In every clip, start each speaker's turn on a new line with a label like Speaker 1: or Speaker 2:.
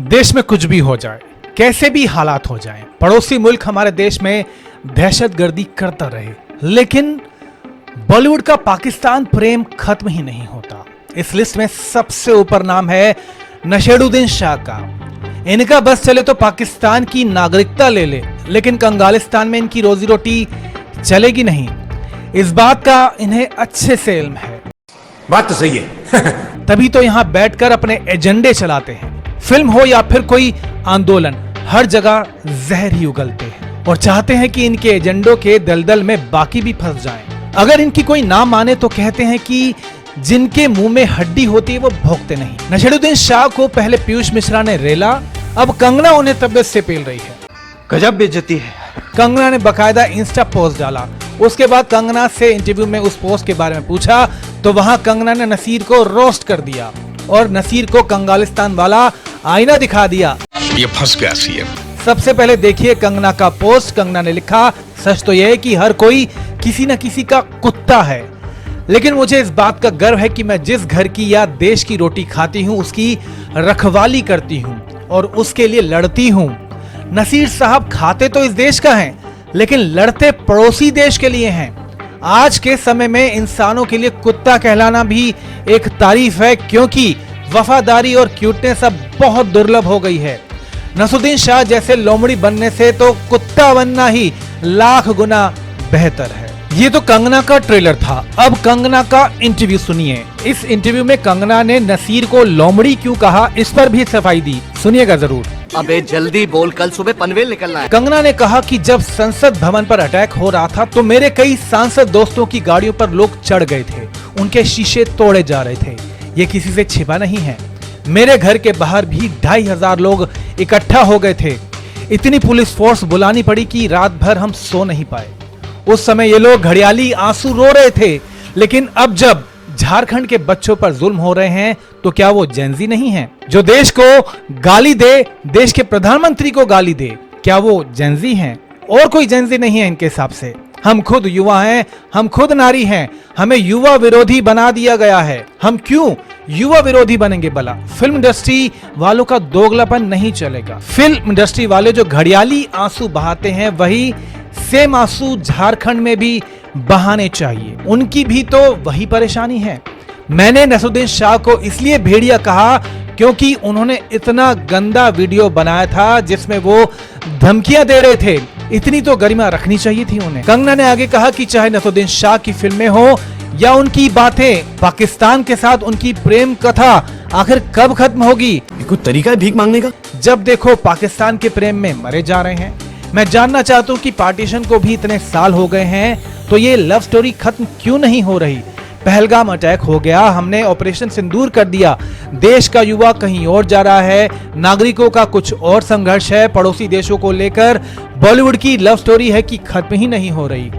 Speaker 1: देश में कुछ भी हो जाए, कैसे भी हालात हो जाएं, पड़ोसी मुल्क हमारे देश में दहशतगर्दी करता रहे, लेकिन बॉलीवुड का पाकिस्तान प्रेम खत्म ही नहीं होता। इस लिस्ट में सबसे ऊपर नाम है नसीरुद्दीन शाह का। इनका बस चले तो पाकिस्तान की नागरिकता ले ले, लेकिन कंगालिस्तान में इनकी रोजी रोटी चलेगी नहीं। इस बात का इन्हें अच्छे से इल्म है।
Speaker 2: बात तो सही है।
Speaker 1: तभी तो यहाँ बैठकर अपने एजेंडे चलाते हैं। फिल्म हो या फिर कोई आंदोलन, हर जगह जहर ही उगलते हैं और चाहते हैं कि इनके एजेंडों के दलदल में बाकी भी फंस जाएं। अगर इनकी कोई ना माने तो कहते हैं कि जिनके मुंह में हड्डी होती है वो भोंकते नहीं। नसीरुद्दीन शाह को पहले पीयूष मिश्रा ने रेला, अब कंगना उन्हें तबीयत से पेल रही है।
Speaker 2: गजब बेइज्जती है।
Speaker 1: कंगना ने बकायदा इंस्टा पोस्ट डाला। उसके बाद कंगना से इंटरव्यू में उस पोस्ट के बारे में पूछा तो वहां कंगना ने नसीर को रोस्ट कर दिया और नसीर को कंगालिस्तान वाला आईना दिखा दिया।
Speaker 3: ये फंस गया सीएम।
Speaker 1: सबसे पहले देखिए कंगना का पोस्ट। कंगना ने लिखा, सच तो यह है कि हर कोई किसी न किसी का कुत्ता है, लेकिन मुझे इस बात का गर्व है कि मैं जिस घर की या देश की रोटी खाती हूँ उसकी रखवाली करती हूँ और उसके लिए लड़ती हूँ। नसीर साहब खाते तो इस देश का हैं, लेकिन लड़ते पड़ोसी देश के लिए हैं। आज के समय में इंसानों के लिए कुत्ता कहलाना भी एक तारीफ है, क्योंकि वफादारी और क्यूटनेस अब बहुत दुर्लभ हो गई है। नसीरुद्दीन शाह जैसे लोमड़ी बनने से तो कुत्ता बनना ही लाख गुना बेहतर है। ये तो कंगना का ट्रेलर था। अब कंगना का इंटरव्यू सुनिए। इस इंटरव्यू में कंगना ने नसीर को लोमड़ी क्यों कहा, इस पर भी सफाई दी। सुनिएगा जरूर।
Speaker 4: अबे जल्दी बोल, कल सुबह पनवेल निकलना है।
Speaker 1: कंगना ने कहा कि जब संसद भवन पर अटैक हो रहा था तो मेरे कई सांसद दोस्तों की गाड़ियों पर लोग चढ़ गए थे, उनके शीशे तोड़े जा रहे थे। ये किसी से छिपा नहीं है। मेरे घर के बाहर भी 2500 लोग इकट्ठा हो गए थे। इतनी पुलिस फोर्स बुलानी पड़ी कि रात भर हम सो नहीं पाए। उस समय ये लोग घड़ियाली आंसू रो रहे थे, लेकिन अब जब झारखंड के बच्चों पर जुल्म हो रहे हैं तो क्या वो जेनजी नहीं है? जो देश को गाली दे, देश के प्रधानमंत्री को गाली दे, क्या वो जेनजी हैं? और कोई जेनजी नहीं है इनके हिसाब से। हम खुद युवा हैं, हम खुद नारी हैं, हमें युवा विरोधी बना दिया गया है। हम क्यों युवा विरोधी बनेंगे भला? फिल्म इंडस्ट्री वालों का दोगलापन नहीं चलेगा। फिल्म इंडस्ट्री वाले जो घड़ियाली आंसू बहाते हैं, वही सेम आंसू झारखंड में भी बहाने चाहिए। उनकी भी तो वही परेशानी है। मैंने नसीरुद्दीन शाह को इसलिए भेड़िया कहा क्योंकि उन्होंने इतना गंदा वीडियो बनाया था जिसमें वो धमकियां दे रहे थे। इतनी तो गरिमा रखनी चाहिए थी उन्हें। कंगना ने आगे कहा कि चाहे नसीरुद्दीन शाह की फिल्में हो या उनकी बातें, पाकिस्तान के साथ उनकी प्रेम कथा आखिर कब खत्म होगी?
Speaker 2: कोई तरीका है भीख मांगने का?
Speaker 1: जब देखो पाकिस्तान के प्रेम में मरे जा रहे हैं। मैं जानना चाहता हूँ कि पार्टीशन को भी इतने साल हो गए हैं तो ये लव स्टोरी खत्म क्यों नहीं हो रही? पहलगाम अटैक हो गया, हमने ऑपरेशन सिंदूर कर दिया, देश का युवा कहीं और जा रहा है, नागरिकों का कुछ और संघर्ष है, पड़ोसी देशों को लेकर बॉलीवुड की लव स्टोरी है कि खत्म ही नहीं हो रही।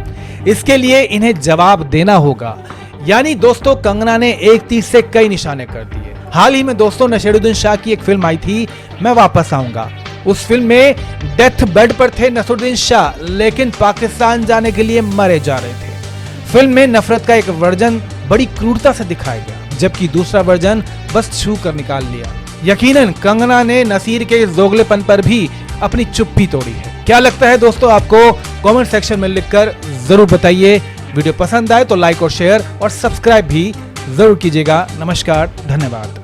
Speaker 1: इसके लिए इन्हें जवाब देना होगा। यानी दोस्तों, कंगना ने एक तीर से कई निशाने कर दिए। हाल ही में दोस्तों नसीरुद्दीन शाह की एक फिल्म आई थी, मैं वापस आऊंगा। उस फिल्म में डेथ बेड पर थे नसीरुद्दीन शाह, लेकिन पाकिस्तान जाने के लिए मरे जा रहे थे। फिल्म में नफरत का एक वर्जन बड़ी क्रूरता से दिखाया गया, जबकि दूसरा वर्जन बस छू कर निकाल लिया। यकीनन कंगना ने नसीर के इस दोगलेपन पर भी अपनी चुप्पी तोड़ी है। क्या लगता है दोस्तों आपको? कमेंट सेक्शन में लिखकर जरूर बताइए। वीडियो पसंद आए तो लाइक और शेयर और सब्सक्राइब भी जरूर कीजिएगा। नमस्कार, धन्यवाद।